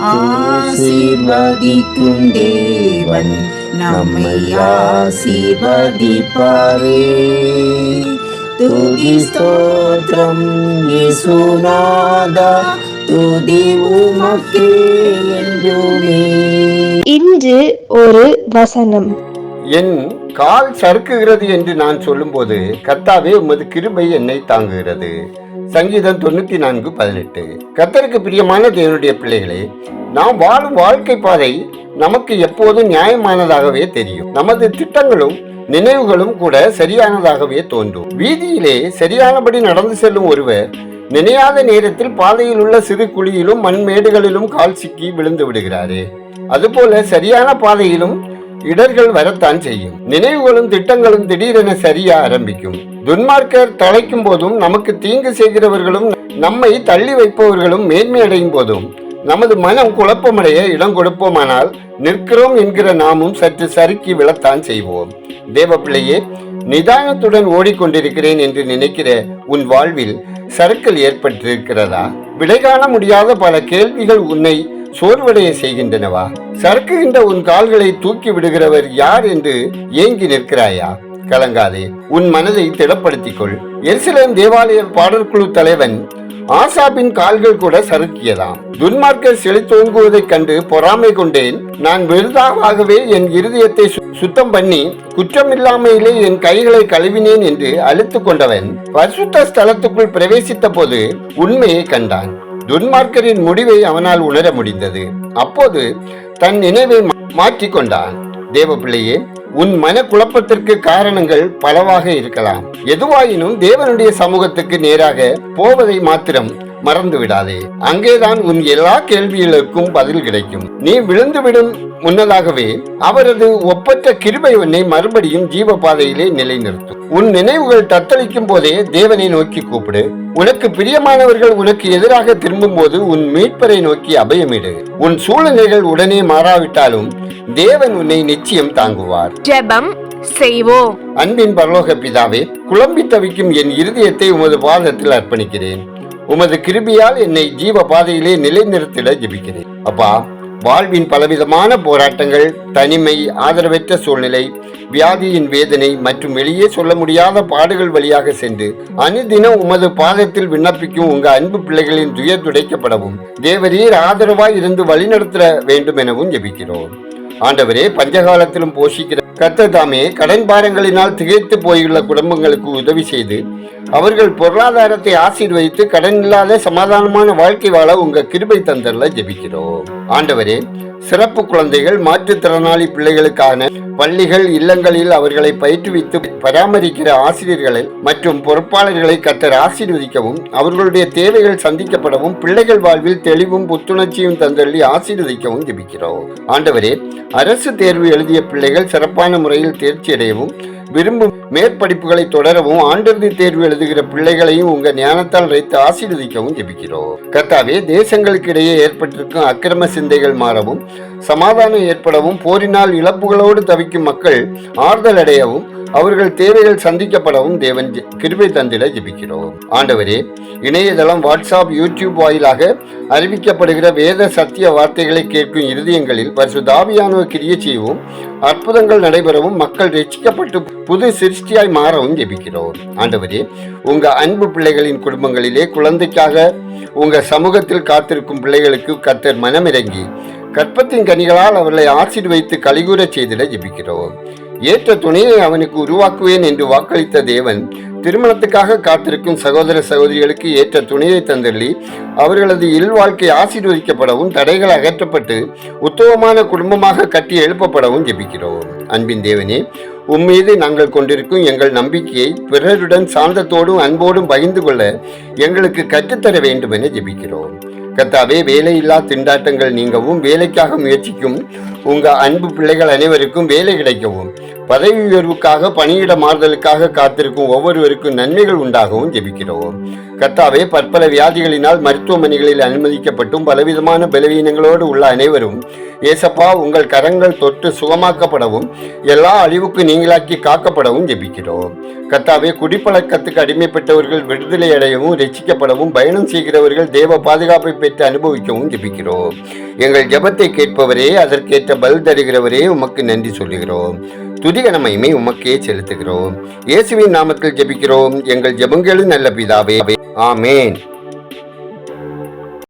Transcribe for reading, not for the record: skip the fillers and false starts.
ஆசீர்வதிக்கும் தேவன் நம்மை ஆசீர்வதிப்பாரே. துதி ஸ்தோத்திரம் இயேசுநாதா, துதி உமக்கே என்றுமே. இன்று ஒரு வசனம். என் கால் சறுக்குகிறது என்று நான் சொல்லும்போது, கர்த்தாவே உமது கிருபை என்னை தாங்குகிறது. சங்கீதம் 94:18. கர்த்தருக்கு பிரியமான தேவனுடைய பிள்ளைகளே, நாம் வாழும் வாழ்க்கை பாதை நமக்கு எப்போதும் நியாயமானதாகவே தெரியும். நமது திட்டங்களும் நினைவுகளும் கூட சரியானதாகவே தோன்றும். வீதியிலே சரியானபடி நடந்து செல்லும் ஒருவர் நினையாத நேரத்தில் பாதையில் உள்ள சிறு குழியிலும் மண்மேடுகளிலும் கால் சிக்கி விழுந்து விடுகிறாரே, அதுபோல சரியான பாதையிலும் இடர்கள் வரத்தான் செய்யும். நினைவுகளும் திட்டங்களும் திடீரென சரியா ஆரம்பிக்கும். துன்மார்க்கர் தழைக்கும் போதும், நமக்கு தீங்கு செய்கிறவர்களும் நம்மை தள்ளி வைப்பவர்களும் மேன்மை அடையும் போதும் நமது மனம் குழப்பமடைய இடம் கொடுப்போமானால், நிற்கிறோம் என்கிற நாமும் சற்று சறுக்கி விழத்தான் செய்வோம். தேவ பிள்ளையே, நிதானத்துடன் ஓடிக்கொண்டிருக்கிறேன் என்று நினைக்கிற உன் வாழ்வில் சறுக்கல் ஏற்பட்டிருக்கிறதா? விடை காண முடியாத பல கேள்விகள் உன்னை சோர்வடைய செய்கின்றனவா? சறுக்குகின்ற உன் கால்களை தூக்கி விடுகிறவர் யார் என்று ஏங்கி நிற்கிறாயா? கலங்காதே, உன் மனதை திடப்படுத்திக் கொள். எருசலேம் தேவாலய பாடற்குழு தலைவன் ஆசாபின் கால்கள் கூட சறுக்கியதாம். துன்மார்க்கர் செழித்தோங்குவதைக் கண்டு பொறாமை கொண்டேன். நான் விருதாகவே என் இருதயத்தை சுத்தம் பண்ணி குற்றமில்லாமையிலே என் கைகளை கழுவினேன் என்று அழுத்து கொண்டவன் பரிசுத்த ஸ்தலத்துக்குள் பிரவேசித்த போது உண்மையை கண்டான். துன்மார்க்கரின் முடிவை அவனால் உணர முடிந்தது. அப்போது தன் நினைவை மாற்றிக்கொண்டான். தேவ பிள்ளையே, உன் மன குழப்பத்திற்கு காரணங்கள் பலவாக இருக்கலாம். எதுவாயினும் தேவனுடைய சமூகத்துக்கு நேராக போவதை மாத்திரம் மறந்து விடாதே. அங்கேதான் உன் எல்லா கேள்விகளுக்கும் பதில் கிடைக்கும். நீ விழுந்துவிடும் முன்னதாகவே அவரது ஒப்பற்ற கிருபை உன்னை மறுபடியும் ஜீவ பாதையிலே நிலைநிறுத்தும். உன் நினைவுகள் தத்தளிக்கும் போதே தேவனை நோக்கி கூப்பிடு. உனக்கு பிரியமானவர்கள் உனக்கு எதிராக திரும்பும் போது உன் மீட்பரை நோக்கி அபயமிடு. உன் சூழ்நிலைகள் உடனே மாறாவிட்டாலும் தேவன் உன்னை நிச்சயம் தாங்குவார். ஜெபம் செய்வோம். அன்பின் பரலோக பிதாவே, குழம்பி தவிக்கும் என் இருதயத்தை உமது பாதத்தில் அர்ப்பணிக்கிறேன். உமது கிருபையால் என்னை ஜீவ பாதையிலே நிலைநிறுத்திட ஜெபிக்கிறேன். அப்பா, வாழ்வின் பலவிதமான போராட்டங்கள், தனிமை, ஆதரவற்ற சூழ்நிலை, வியாதியின் வேதனை மற்றும் வெளியே சொல்ல முடியாத பாடுகள் வழியாக சென்று அனுதினம் உமது பாதத்தில் விண்ணப்பிக்கும் உங்க அன்பு பிள்ளைகளின் துயர் துடைக்கப்படவும் தேவரீர் ஆதரவாய் இருந்து வழிநடத்த வேண்டும் எனவும் ஜெபிக்கிறோம். ஆண்டவரே, பஞ்சகாலத்திலும் போஷிக்கிற கர்த்தர் தாமே கடன் பாரங்களினால் திகைத்து போயுள்ள குடும்பங்களுக்கு உதவி செய்து அவர்கள் பொருளாதாரத்தை ஆசீர்வதித்து கடன் இல்லாத சமாதானமான வாழ்க்கை வாழ உங்க கிருபை தந்தர்ல ஜெபிக்கிறோம். ஆண்டவரே, சிறப்பு குழந்தைகள், மாற்றுத்திறனாளி பிள்ளைகளுக்கான பள்ளிகள், இல்லங்களில் அவர்களை பயிற்றுவித்து பராமரிக்கிற ஆசிரியர்களை மற்றும் பொறுப்பாளர்களை கர்த்தர் ஆசீர்வதிக்கவும் அவர்களுடைய தேவைகள் சந்திக்கப்படவும் பிள்ளைகள் வாழ்வில் தெளிவும் புத்துணர்ச்சியும் தந்தள்ளி ஆசீர்வதிக்கவும் ஜெபிக்கிறோம். ஆண்டவரே, அரசு தேர்வு எழுதிய பிள்ளைகள் சிறப்பான முறையில் தேர்ச்சி அடையவும் விரும்பும் மேற்படிப்புகளை தொடரவும் ஆண்டிறுதி தேர்வு எழுதுகிற பிள்ளைகளையும் உங்க ஞானத்தால் வைத்து ஆசீர்வதிக்கவும் ஜெபிக்கிறோம். கர்த்தாவே, தேசங்களுக்கு இடையே ஏற்பட்டிருக்கும் அக்கிரம சிந்தைகள் மாறவும் சமாதானம் ஏற்படவும் போரினால் இழப்புகளோடு தவிக்கும் மக்கள் ஆறுதல் அடையவும் அவர்கள் தேவைகள் சந்திக்கப்படவும் தேவன் கிருபை தந்திட ஜெபிக்கிறோம். ஆண்டவரே, இணையதளம், வாட்ஸ்அப், யூடியூப் வாயிலாக அறிவிக்கப்படுகிற வேத சத்திய வார்த்தைகளை கேட்கும் இருதயங்களில் பரிசுத்த ஆவியானவர் கிரியை செய்யவும் அற்புதங்கள் நடைபெறவும் மக்கள் ரட்சிக்கப்பட்டு புது சிருஷ்டியாய் மாறவும் ஜெபிக்கிறோம். ஆண்டவரே, உங்க அன்பு பிள்ளைகளின் குடும்பங்களிலே குழந்தைக்காக உங்க சமூகத்தில் காத்திருக்கும் பிள்ளைகளுக்கு கர்த்தர் மனமிறங்கி கற்பத்தின் கனிகளால் அவர்களை ஆசீர்வதித்து கலிகூற செய்திட ஜெபிக்கிறோம். ஏற்ற துணையை அவனுக்கு உருவாக்குவேன் என்று வாக்களித்த தேவன் திருமணத்துக்காக காத்திருக்கும் சகோதர சகோதரிகளுக்கு ஏற்ற துணையை தந்தள்ளி அவர்களது இல்வாழ்க்கை ஆசீர்வதிக்கப்படவும் தடைகள் அகற்றப்பட்டு உத்தமமான குடும்பமாக கட்டி எழுப்பப்படவும் ஜெபிக்கிறோம். அன்பின் தேவனே, உம்மீது நாங்கள் கொண்டிருக்கும் எங்கள் நம்பிக்கையை பிறருடன் சாந்தத்தோடும் அன்போடும் பகிர்ந்து கொள்ள எங்களுக்கு கற்றுத்தர வேண்டும் என ஜெபிக்கிறோம். கர்த்தாவே, வேலையில்லா திண்டாட்டங்கள் நீங்கவும் வேலைக்காக முயற்சிக்கும் உங்க அன்பு பிள்ளைகள் அனைவருக்கும் வேலை கிடைக்கவும் பதவி உயர்வுக்காக பணியிட மாறுதலுக்காக காத்திருக்கும் ஒவ்வொருவருக்கும் நன்மைகள் உண்டாகவும் ஜெபிக்கிறோம். கர்த்தாவே, பற்பல வியாதிகளினால் மருத்துவமனைகளில் அனுமதிக்கப்பட்டும் பலவிதமான பலவீனங்களோடு உள்ள அனைவரும் ஏசப்பா, உங்கள் கரங்கள் தொட்டு சுகமாக்கப்படவும் எல்லா அழிவுக்கு நீங்களாக்கி காக்கப்படவும் ஜெபிக்கிறோம். கர்த்தாவே, குடிப்பழக்கத்துக்கு அடிமைப்பட்டவர்கள் விடுதலை அடையவும் ரட்சிக்கப்படவும் பயணம் செய்கிறவர்கள் தேவ பாதுகாப்பை பெற்று அனுபவிக்கவும் ஜெபிக்கிறோம். எங்கள் ஜெபத்தை கேட்பவரே, அதற்கேற்ற பதில் தருகிறவரே, உமக்கு நன்றி சொல்லுகிறோம். துதிகன மகிமை உமக்கே செலுத்துகிறோம். இயேசுவின் நாமத்தில் ஜெபிக்கிறோம் எங்கள் ஜெபங்களும் நல்ல பிதாவே, ஆமேன்.